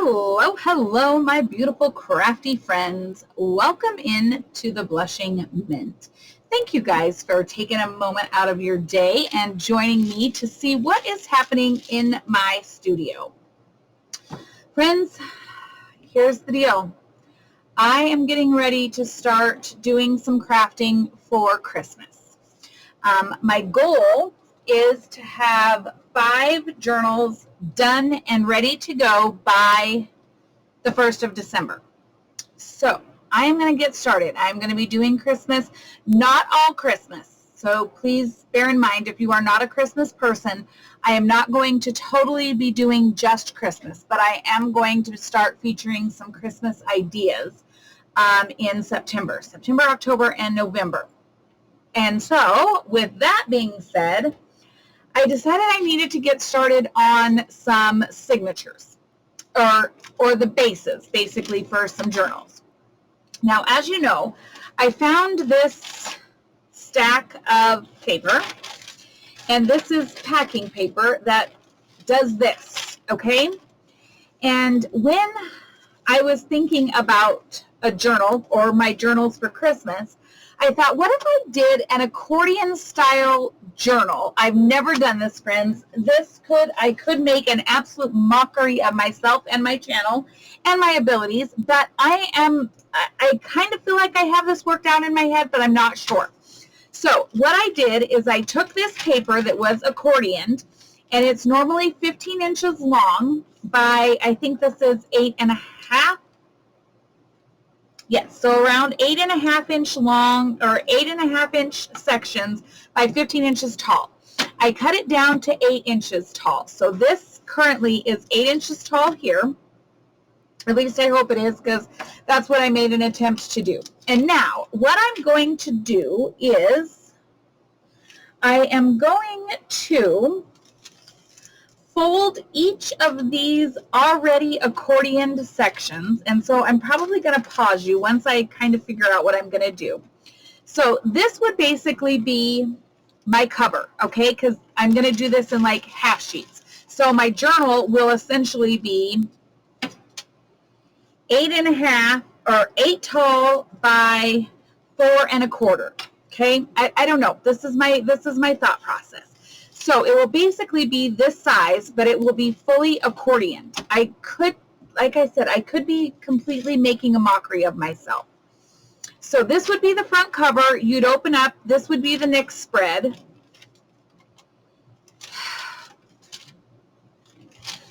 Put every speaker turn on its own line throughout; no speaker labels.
Hello, hello, my beautiful crafty friends. Welcome in to the Blushing Mint. Thank you guys for taking a moment out of your day and joining me to see what is happening in my studio. Friends, here's the deal. I am getting ready to start doing some crafting for Christmas. My goal is to have 5 journals done and ready to go by the 1st of December. So I am going to get started. I'm going to be doing Christmas, not all Christmas. So please bear in mind, if you are not a Christmas person, I am not going to totally be doing just Christmas, but I am going to start featuring some Christmas ideas in September, October, and November. And so with that being said, I decided I needed to get started on some signatures or the bases, basically, for some journals. Now, as you know, I found this stack of paper, and this is packing paper that does this, okay? And when I was thinking about a journal or my journals for Christmas, I thought, what if I did an accordion style journal? I've never done this, friends. I could make an absolute mockery of myself and my channel and my abilities, but I kind of feel like I have this worked out in my head, but I'm not sure. So what I did is I took this paper that was accordioned, and it's normally 15 inches long by, I think this is 8.5. Yes, so around 8.5 inch long or 8.5 inch sections by 15 inches tall. I cut it down to 8 inches tall. So this currently is 8 inches tall here. At least I hope it is, because that's what I made an attempt to do. And now what I'm going to do is I am going to fold each of these already accordioned sections, and so I'm probably going to pause you once I kind of figure out what I'm going to do. So this would basically be my cover, okay, because I'm going to do this in like half sheets. So my journal will essentially be 8.5 or 8 tall by 4.25. Okay, I don't know. This is my thought process. So it will basically be this size, but it will be fully accordioned. I could, like I said, I could be completely making a mockery of myself. So this would be the front cover. You'd open up. This would be the next spread.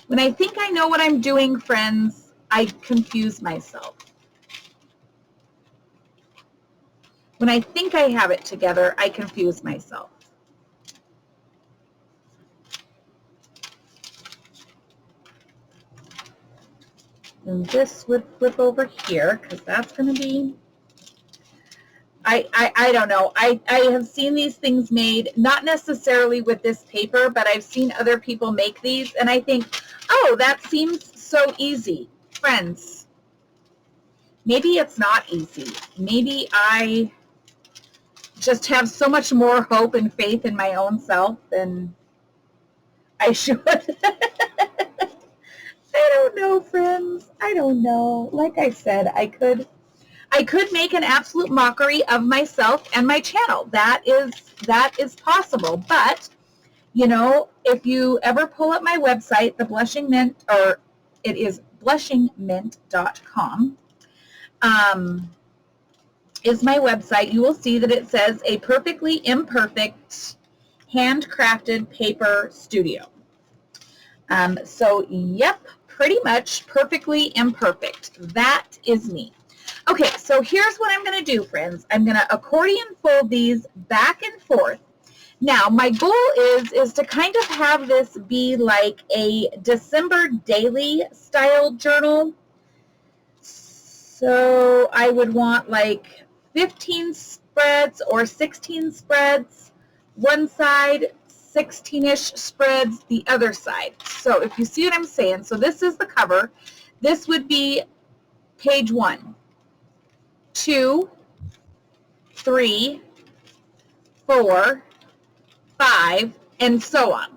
When I think I know what I'm doing, friends, I confuse myself. When I think I have it together, I confuse myself. And this would flip over here, because that's going to be, I don't know. I have seen these things made, not necessarily with this paper, but I've seen other people make these, and I think, oh, that seems so easy. Friends, maybe it's not easy. Maybe I just have so much more hope and faith in my own self than I should. I don't know, friends. I don't know. Like I said, I could make an absolute mockery of myself and my channel. That is possible. But, you know, if you ever pull up my website, the Blushing Mint, or it is blushingmint.com, is my website, you will see that it says a perfectly imperfect handcrafted paper studio. So, yep, pretty much perfectly imperfect. That is me. Okay, so here's what I'm going to do, friends. I'm going to accordion fold these back and forth. Now, my goal is to kind of have this be like a December daily style journal. So I would want like 15 spreads or 16 spreads one side, 16-ish spreads the other side. So if you see what I'm saying, so this is the cover. This would be page 1, 2, 3, 4, 5, and so on.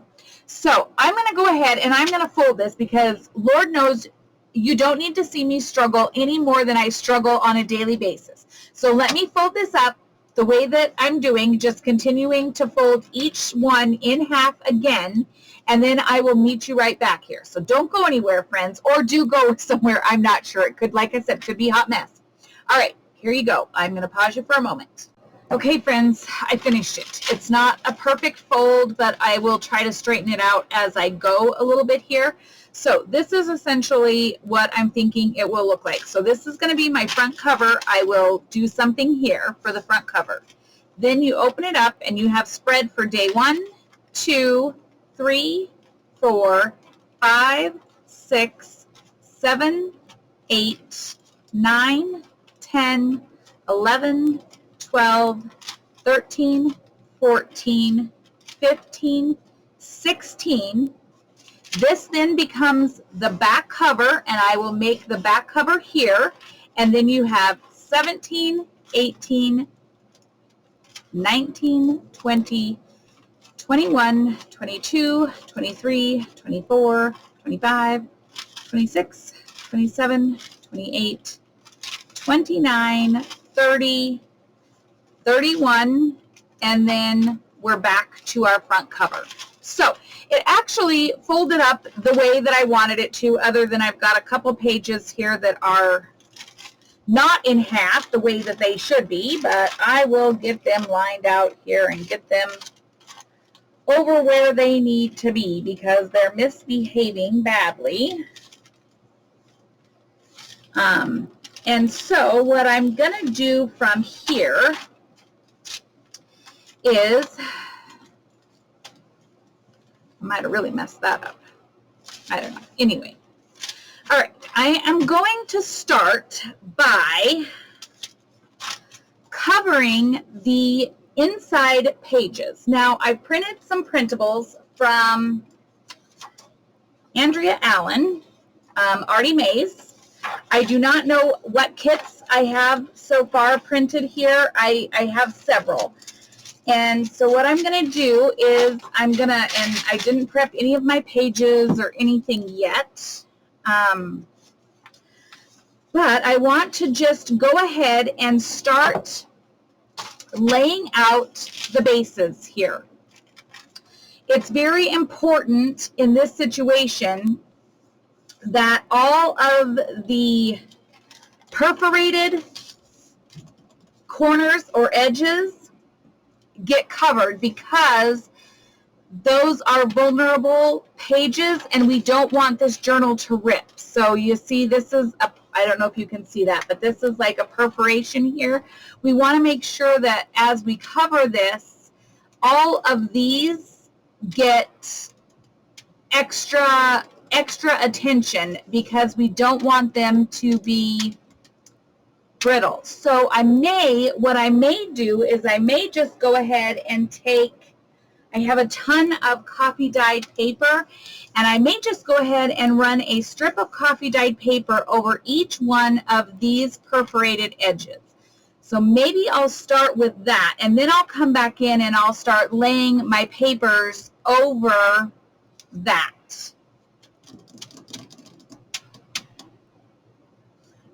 So I'm going to go ahead and I'm going to fold this because Lord knows you don't need to see me struggle any more than I struggle on a daily basis. So let me fold this up the way that I'm doing, just continuing to fold each one in half again, and then I will meet you right back here. So don't go anywhere, friends, or do go somewhere. I'm not sure. It could, like I said, could be a hot mess. All right, here you go. I'm going to pause you for a moment. Okay, friends, I finished it. It's not a perfect fold, but I will try to straighten it out as I go a little bit here. So this is essentially what I'm thinking it will look like. So this is going to be my front cover. I will do something here for the front cover. Then you open it up and you have spread for day 1, 2, 3, 4, 5, 6, 7, 8, 9, 10, 11, 12, 13, 14, 15, 16. This then becomes the back cover, and I will make the back cover here. And then you have 17, 18, 19, 20, 21, 22, 23, 24, 25, 26, 27, 28, 29, 30, 31, and then we're back to our front cover. So it actually folded up the way that I wanted it to, other than I've got a couple pages here that are not in half the way that they should be, but I will get them lined out here and get them over where they need to be because they're misbehaving badly. And so what I'm going to do from here is, I might have really messed that up. I don't know. Anyway. All right. I am going to start by covering the inside pages. Now, I printed some printables from Andrea Allen, Artie Mays. I do not know what kits I have so far printed here. I have several. And so what I'm going to do is and I didn't prep any of my pages or anything yet, but I want to just go ahead and start laying out the bases here. It's very important in this situation that all of the perforated corners or edges get covered because those are vulnerable pages and we don't want this journal to rip. So you see this is I don't know if you can see that, but this is like a perforation here. We want to make sure that as we cover this, all of these get extra attention because we don't want them to be brittle. So what I may do is I may just go ahead and I have a ton of coffee dyed paper, and I may just go ahead and run a strip of coffee dyed paper over each one of these perforated edges. So maybe I'll start with that, and then I'll come back in and I'll start laying my papers over that.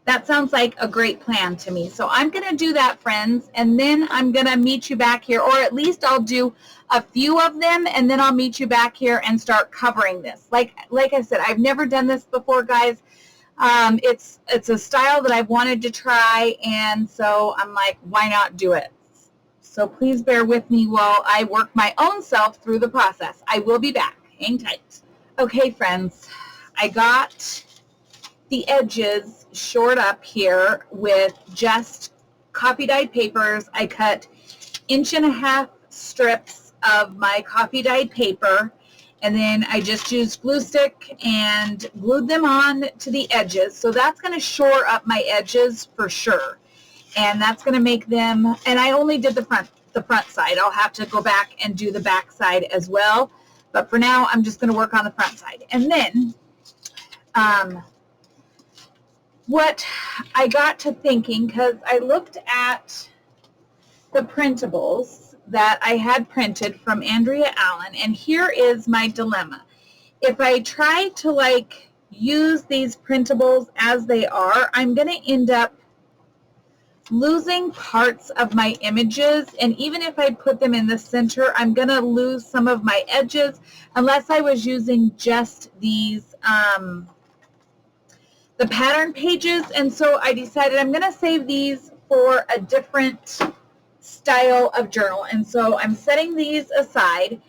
That sounds like a great plan to me. So I'm going to do that, friends, and then I'm going to meet you back here, or at least I'll do a few of them, and then I'll meet you back here and start covering this. Like I said, I've never done this before, guys. It's a style that I've wanted to try, and so I'm like, why not do it? So please bear with me while I work my own self through the process. I will be back. Hang tight. Okay, friends, I got the edges shored up here with just coffee dyed papers. I cut 1.5-inch strips of my coffee dyed paper, and then I just used glue stick and glued them on to the edges. So that's going to shore up my edges for sure, and that's going to make them, and I only did the front side. I'll have to go back and do the back side as well, but for now I'm just going to work on the front side. And then what I got to thinking, because I looked at the printables that I had printed from Andrea Allen, and here is my dilemma. If I try to use these printables as they are, I'm going to end up losing parts of my images, and even if I put them in the center, I'm going to lose some of my edges unless I was using just these the pattern pages. And so I decided I'm going to save these for a different style of journal. And so I'm setting these aside,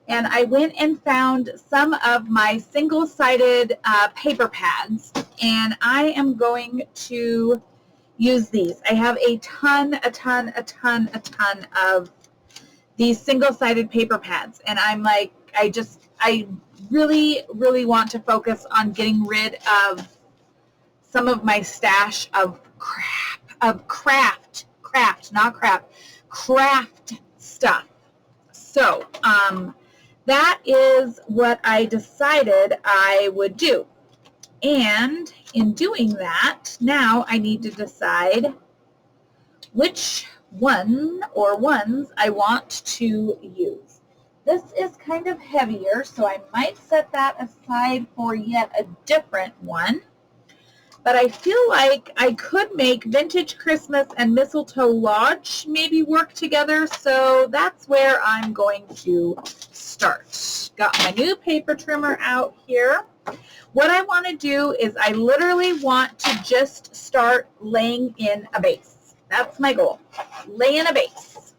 and I went and found some of my single-sided paper pads, and I am going to use these. I have a ton of these single-sided paper pads, and I'm like, I really want to focus on getting rid of some of my stash of craft stuff. So that is what I decided I would do. And in doing that, now I need to decide which one or ones I want to use. This is kind of heavier, so I might set that aside for yet a different one. But I feel like I could make Vintage Christmas and Mistletoe Lodge maybe work together, so that's where I'm going to start. Got my new paper trimmer out here. What I want to do is I literally want to just start laying in a base. That's my goal. Lay in a base.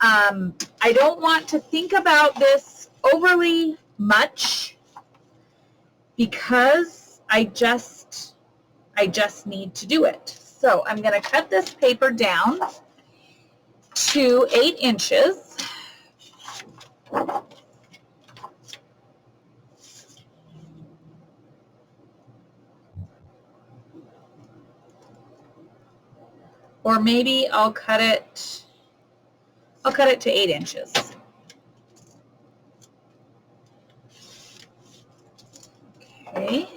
I don't want to think about this overly much because I just need to do it. So I'm going to cut this paper down to 8 inches. Or maybe I'll cut it to 8 inches. Okay.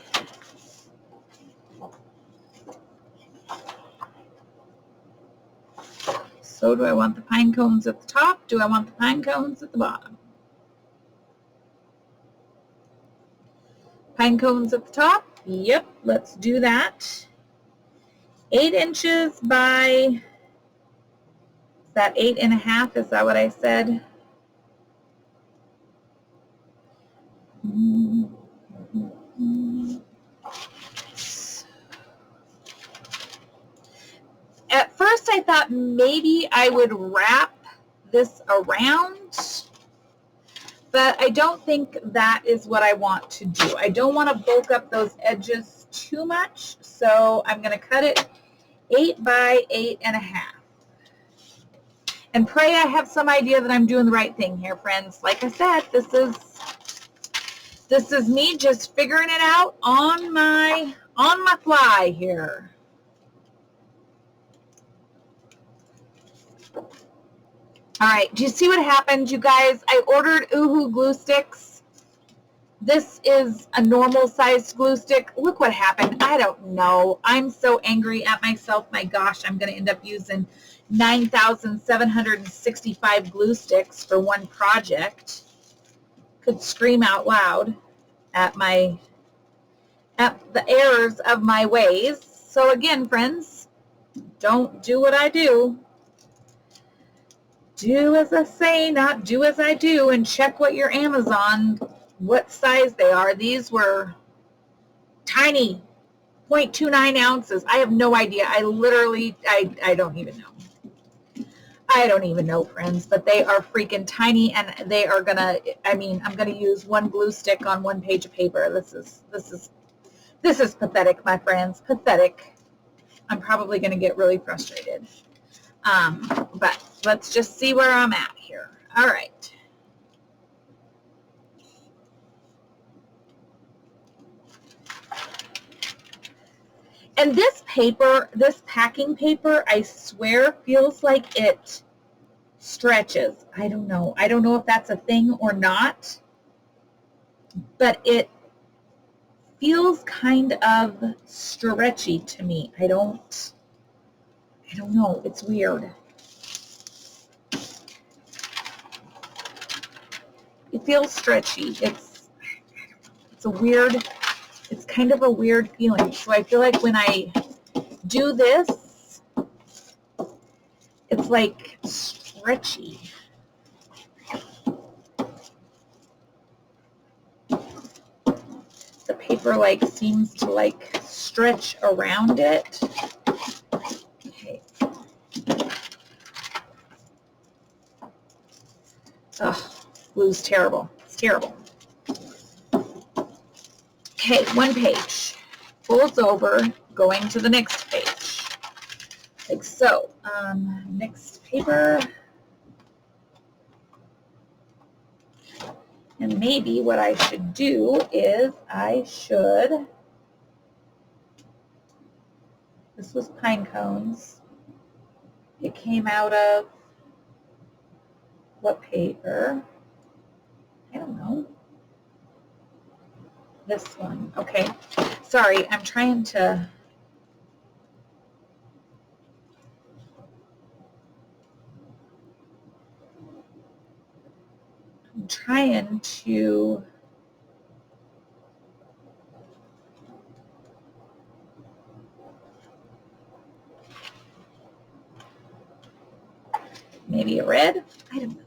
So do I want the pine cones at the top? Do I want the pine cones at the bottom? Pine cones at the top? Yep, let's do that. 8 inches by, is that 8.5? Is that what I said? At first I thought maybe I would wrap this around, but I don't think that is what I want to do. I don't want to bulk up those edges too much, so I'm going to cut it 8 by 8.5. And pray I have some idea that I'm doing the right thing here, friends. Like I said, this is me just figuring it out on my fly here. All right, do you see what happened, you guys? I ordered Uhu glue sticks. This is a normal sized glue stick. Look what happened. I don't know. I'm so angry at myself. My gosh, I'm going to end up using 9,765 glue sticks for one project. Could scream out loud at the errors of my ways. So again, friends, don't do what I do. Do as I say, not do as I do, and check what your Amazon, what size they are. These were tiny, 0.29 ounces. I have no idea. I literally, I don't even know. I don't even know, friends, but they are freaking tiny, and they are gonna, I mean, I'm gonna use one glue stick on one page of paper. This is pathetic, my friends, pathetic. I'm probably gonna get really frustrated. But let's just see where I'm at here. All right. And this paper, this packing paper, I swear feels like it stretches. I don't know. I don't know if that's a thing or not, but it feels kind of stretchy to me. I don't know. It's weird. It feels stretchy. It's a weird It's kind of a weird feeling. So I feel like when I do this, it's like stretchy. The paper like seems to like stretch around it. Okay. Oh, glue's terrible. It's terrible. Okay, one page. Folds over, going to the next page. Like so. Next paper. And maybe what I should do is this was pine cones. It came out of what paper? I don't know. This one. Okay. Sorry, I'm trying to maybe a red? I don't know.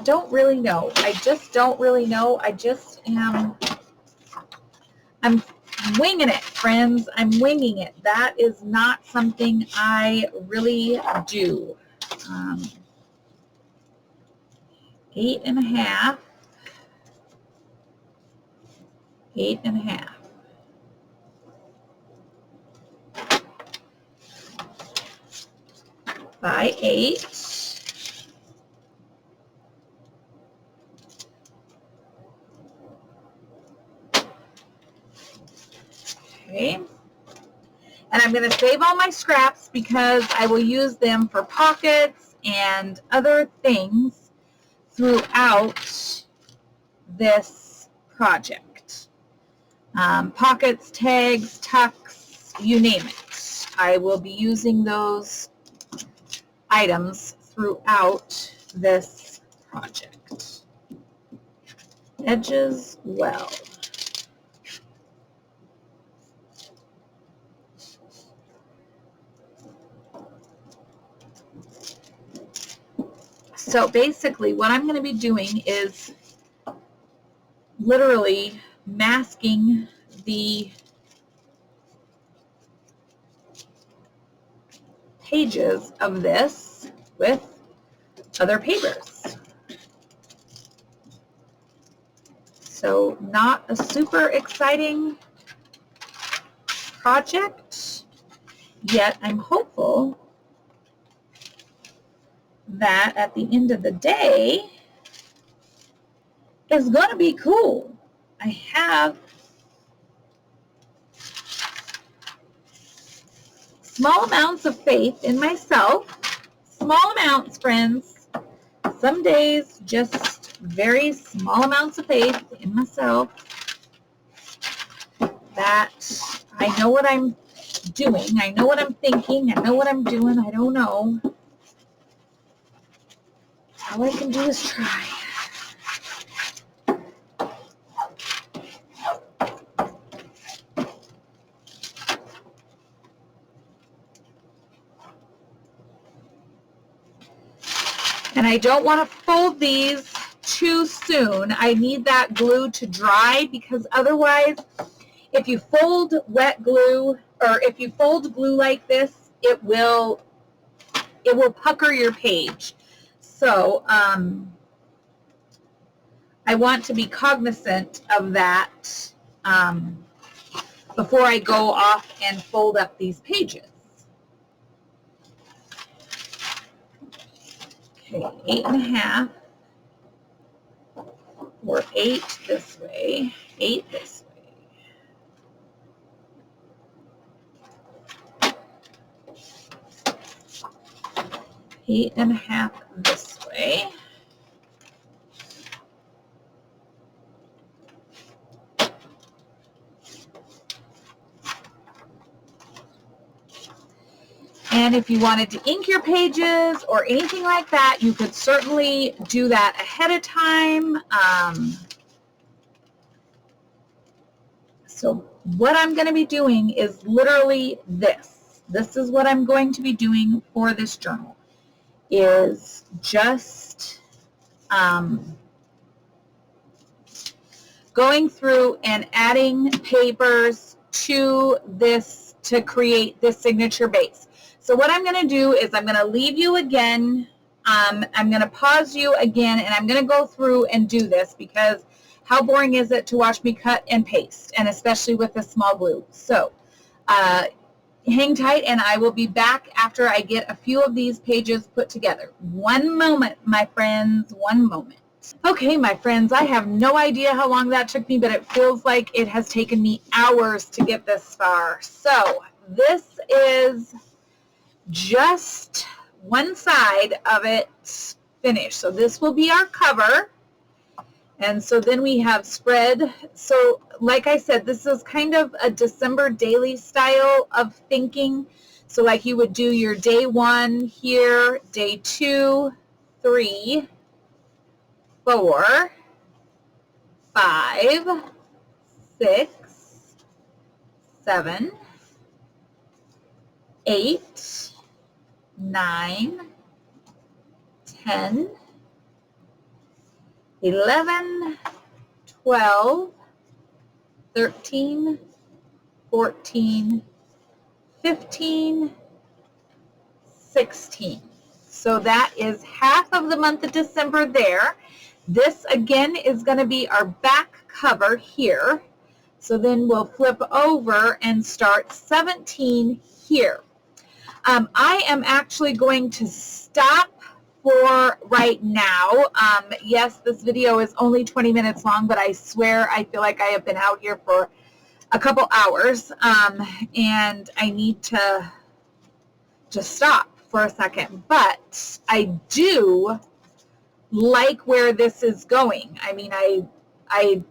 Don't really know. I just don't really know. I'm winging it, friends. I'm winging it. That is not something I really do. 8.5. 8.5. By 8. Okay. And I'm going to save all my scraps because I will use them for pockets and other things throughout this project. Pockets, tags, tucks, you name it. I will be using those items throughout this project. Edges well. So basically what I'm going to be doing is literally masking the pages of this with other papers. So not a super exciting project, yet I'm hopeful that at the end of the day it's going to be cool. I have small amounts of faith in myself. Small amounts, friends. Some days, just very small amounts of faith in myself that I know what I'm doing. I know what I'm thinking. I know what I'm doing. I don't know. All I can do is try. And I don't want to fold these too soon. I need that glue to dry because otherwise, if you fold wet glue or if you fold glue like this, it will pucker your page. So I want to be cognizant of that before I go off and fold up these pages. Okay, 8.5 or 8 this way, 8 this way. 8.5 this way. And if you wanted to ink your pages or anything like that, you could certainly do that ahead of time. So what I'm going to be doing is literally this. This is what I'm going to be doing for this journal, is just going through and adding papers to this to create this signature base. So what I'm going to do is I'm going to leave you again. I'm going to pause you again, and I'm going to go through and do this, because how boring is it to watch me cut and paste, and especially with the small glue. So hang tight, and I will be back after I get a few of these pages put together. One moment, my friends, one moment. Okay, my friends, I have no idea how long that took me, but it feels like it has taken me hours to get this far. So this is just one side of it finished. So this will be our cover. And so then we have spread. So like I said, this is kind of a December daily style of thinking. So like you would do your day 1 here, day 2, 3, 4, 5, 6, 7, 8, 9, 10, 11, 12, 13, 14, 15, 16. So that is half of the month of December there. This again is going to be our back cover here. So then we'll flip over and start 17 here. I am actually going to stop for right now. Yes, this video is only 20 minutes long, but I swear I feel like I have been out here for a couple hours, and I need to just stop for a second. But I do like where this is going. I mean, I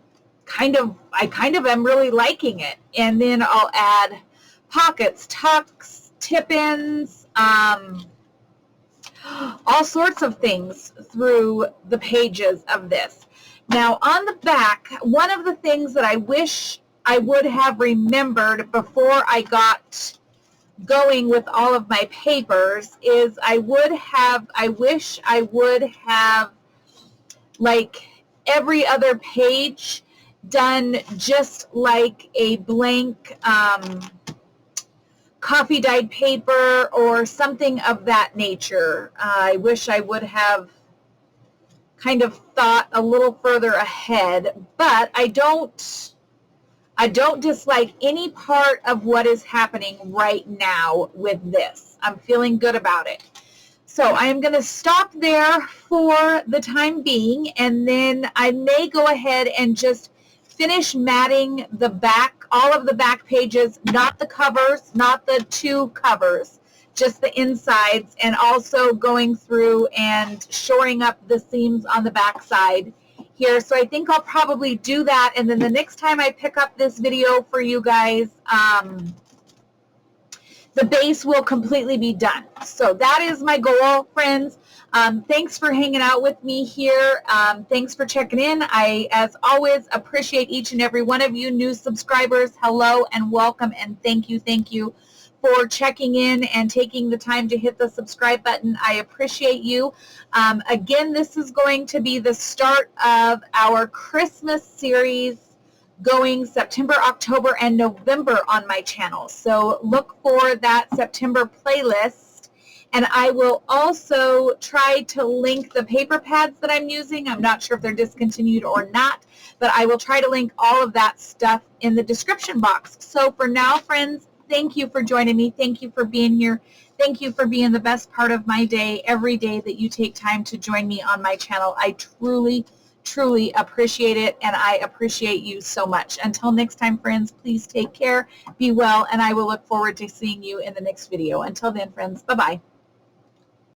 kind of am really liking it. And then I'll add pockets, tucks, tip-ins, all sorts of things through the pages of this. Now on the back, one of the things that I wish I would have remembered before I got going with all of my papers is I wish I would have, like, every other page done just like a blank coffee dyed paper or something of that nature. I wish I would have kind of thought a little further ahead, but I don't dislike any part of what is happening right now with this. I'm feeling good about it. So I am going to stop there for the time being, and then I may go ahead and just finish matting the back, all of the back pages, not the covers, not the 2 covers, just the insides, and also going through and shoring up the seams on the back side here. So I think I'll probably do that, and then the next time I pick up this video for you guys, the base will completely be done. So that is my goal, friends. Thanks for hanging out with me here. Thanks for checking in. I, as always, appreciate each and every one of you. New subscribers, hello and welcome, and thank you for checking in and taking the time to hit the subscribe button. I appreciate you. Again, this is going to be the start of our Christmas series going September, October, and November on my channel. So look for that September playlist, and I will also try to link the paper pads that I'm using. I'm not sure if they're discontinued or not, but I will try to link all of that stuff in the description box. So for now, friends, thank you for joining me. Thank you for being here. Thank you for being the best part of my day every day that you take time to join me on my channel. I truly appreciate it, and I appreciate you so much. Until next time, friends, please take care, be well, and I will look forward to seeing you in the next video. Until then, friends, bye-bye.